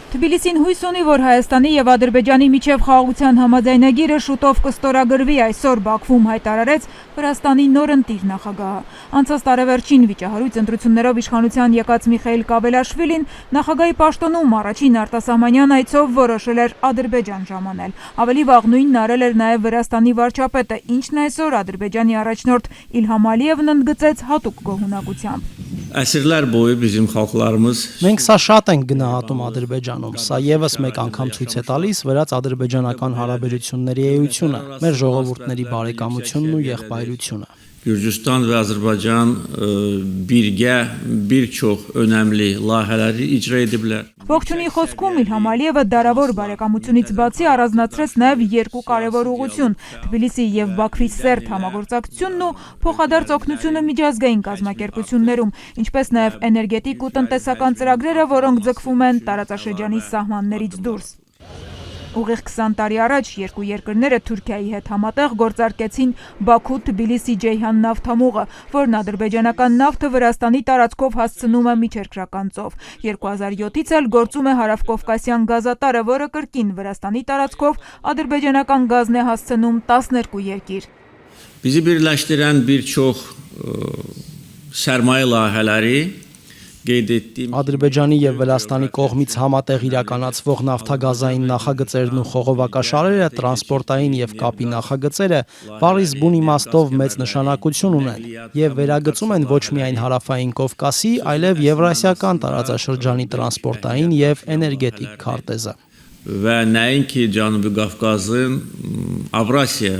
Թբիլիսին հույս ունի, որ Հայաստանի եւ Ադրբեջանի միջև խաղաղության համաձայնագիրը շուտով կստորագրվի, այսօր Բաքվում հայտարարեց Վրաստանի նոր ընտիր նախագահը։ Անցած տարեվերջին վիճահարույց ընտրություններով իշխանության եկած Միխայիլ Կավելաշվիլին նախագահի պաշտոնում առաջին արտասահմանյան այցով որոշել էր Ադրբեջան ժամանել։ Ավելի վաղ նույնն արել էր նաեւ Վրաստանի վարչապետը, ինչն այսօր Ադրբեջանի առաջնորդ Իլհամ Ալիևն ընդգծեց հատուկ գոհունակությամբ։ Մենք սա շատ ենք գնահատում Ադրբեջանում, սա եւս մեկ անգամ ցույց է տալիս վրաց-ադրբեջանական հարաբերությունների էությունը, մեր ժողովուրդների բարեկամությունն ու եղբայրությունը։ Gürcistan ve Azerbaycan birgə bir çox önəmli layihələri icra ediblər. Ողջունի խոսքում Իլհամ Ալիևը դարավոր բարեկամությունից բացի առանձնացրեց նաև երկու կարևոր ուղղություն՝ Թբիլիսի եւ Բաքվի սերտ համագործակցությունն ու փոխադարձ օգնությունը միջազգային կազմակերպություններում, ինչպես նաև էներգետիկ ու տնտեսական ծրագրերը, որոնք ձգվում են տարածաշրջանի սահմաններից դուրս։ Ուղիղ 20 տարի առաջ երկու երկրները Թուրքիայի հետ համատեղ գործարկեցին Բաքու-Թբիլիսի-Ջեյհան նավթամուղը, որն ադրբեջանական նավթը Վրաստանի տարածքով հասցնում է միջերկրական ծով։ 2007-ից էլ գործում է Հարավկովկասյան գազատարը, որը կրկին Վրաստանի տարածքով ադրբեջանական գազն է հասցնում 12 երկիր։ Bizi birləşdirən bir çox sərmayə layihələri Ադրբեջանի եւ Վրաստանի կողմից համատեղ իրականացվող նավթագազային նախագծերն ու խողովակաշարերը, տրանսպորտային եւ կապի նախագծերը բառից բուն իմաստով մեծ նշանակություն ունեն եւ վերագծում են ոչ միայն Հարավային Կովկասի, այլև Եվրասիական տարածաշրջանի տրանսպորտային եւ էներգետիկ քարտեզը։ Və nəinki Cənubi Qafqazın Avrasiya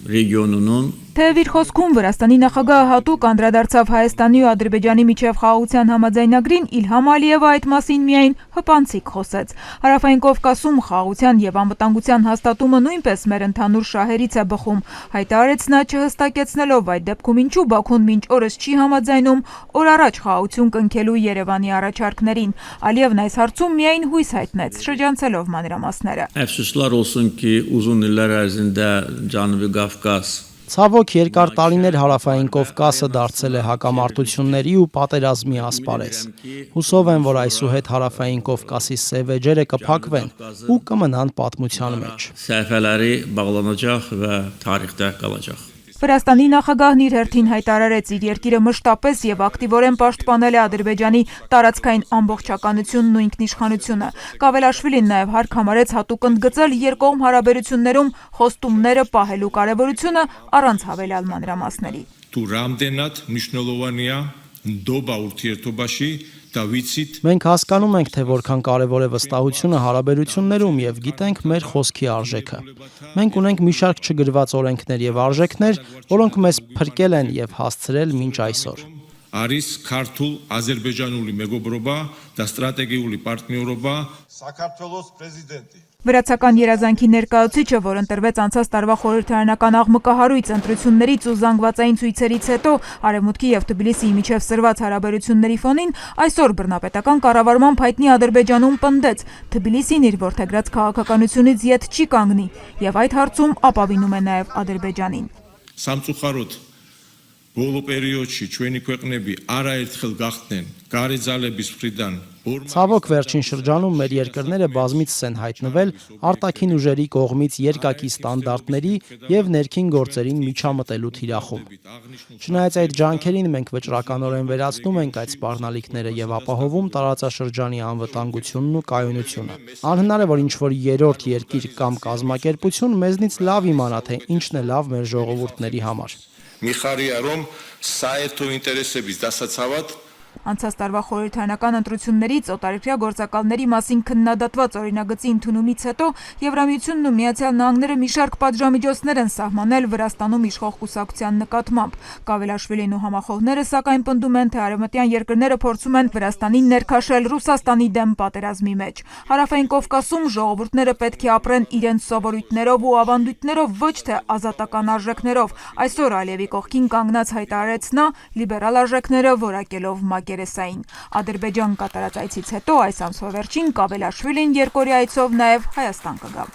regionunun Թեև իր խոսքում Վրաստանի նախագահը հատուկ անդրադարձավ Հայաստանի ու Ադրբեջանի միջև խաղաղության համաձայնագրին, Իլհամ Ալիևը այդ մասին միայն հպանցիկ խոսեց։ Հարավային Կովկասում խաղաղության եւ անվտանգության հաստատումը նույնպես մեր ընդհանուր շահերից է բխում, հայտարարեց նա, չհստակեցնելով այդ դեպքում ինչու Բաքուն մինչ օրս չի համաձայնում օր առաջ խաղաղություն կնքելու Երևանի առաջարկներին։ Ալիևն այս հարցում միայն հույս հայտնեց, շրջանցելով մանրամասները։ Əfsuslar olsun ki, uzun illər ərzində Cənubi Qafqaz Ցավոք երկար տարիներ Հարավային Կովկասը դարձել է հակամարտությունների ու պատերազմի ասպարեզ։ Հուսով եմ, որ այսուհետ Հարավային Կովկասի սև էջերը կփակվեն ու կմնան պատմության մեջ։ Səhifələri bağlanacaq və tarixdə qalacaq։ Վրաստանի նախագահն իր հերթին հայտարարեց իր երկիրը մշտապես եւ ակտիվորեն պաշտպանել է Ադրբեջանի տարածքային ամբողջականությունն ու ինքնիշխանությունը։ Կավելաշվիլին նաեւ հարկ համարեց հատուկ ընդգծել երկկողմ հարաբերություններում խոստումները պահելու կարեւորությունը առանց հավելյալ մանրամասների։ Մենք հասկանում ենք, թե որքան կարևոր է վստահությունը հարաբերություններում եւ գիտենք մեր խոսքի արժեքը։ Մենք ունենք մի շարք չգրված օրենքներ եւ արժեքներ, որոնք մեզ փրկել են եւ հասցրել մինչ այսօր։ Არის քարթულ ազերբայջանული մեգոբրոբա და ստրատեգიული պարտներობა Սակարթվելոս պրեզիդենտի Վրացական երազանքի ներկայացուցիչը, որ ընտրվեց անցած տարվա խորհրդարանական աղմկահարույց ընտրություններից ու զանգվածային ցույցերից հետո Արևմուտքի եւ Թբիլիսիի միջև սրված հարաբերությունների ֆոնին, այսօր բռնապետական կառավարման հայտնի Ադրբեջանում պնդեց, Թբիլիսին իր որդեգրած քաղաքականությունից ետ չի կանգնի եւ այդ հարցում ապավինում է նաեւ Ադրբեջանին։ Սամծուխարոտ Բոլո պերիոդში ჩვენი ქვეყნები არაერთხელ գախտնեն գարեզալების մխրიდან Ցավոք վերջին շրջանում մեր երկրները բազմիցս են հայտնվել արտաքին ուժերի կողմից երկակի ստանդարտների եւ ներքին գործերին միջամտելու թիրախում։ Չնայած այդ ջանքերին մենք վճռականորեն վերացնում ենք այդ սպառնալիքները եւ ապահովում տարածաշրջանի անվտանգությունն ու կայունությունը։ Անհնար է, որ ինչ-որ երրորդ երկիր կամ կազմակերպություն մեզնից լավ իմանա, թե ինչն է լավ մեր ժողովուրդների համար։ Միխարիարոմ սայեթո ինտերեսების դասացավատ Անցած տարվա խորհրդարանական ընտրություններից օտարերկրյա գործակալների մասին քննադատված օրինագծի ընդունումից հետո Եվրամիությունն ու Միացյալ Նահանգները մի շարք պատժամիջոցներ են սահմանել Վրաստանում իշխող կուսակցության նկատմամբ։ Կավելաշվիլին ու համախոհները սակայն պնդում են, թե արևմտյան երկրները փորձում են Վրաստանին ներքաշել Ռուսաստանի դեմ պատերազմի մեջ։ Հարավային Կովկասում ժողովուրդները պետք է ապրեն իրենց սովորույթներով ու ավանդույթներով, ոչ թե ազատական արժեքներով։ Այսօր Ալիևի կողքին կանգնած հայտարարեց նա, լիբերալ արժեքները որակելով Մակերեսային։ Ադրբեջան կատարած այցից հետո այս ամսվա վերջին Կավելաշվիլին երկօրյա այցով նաև Հայաստան կգա։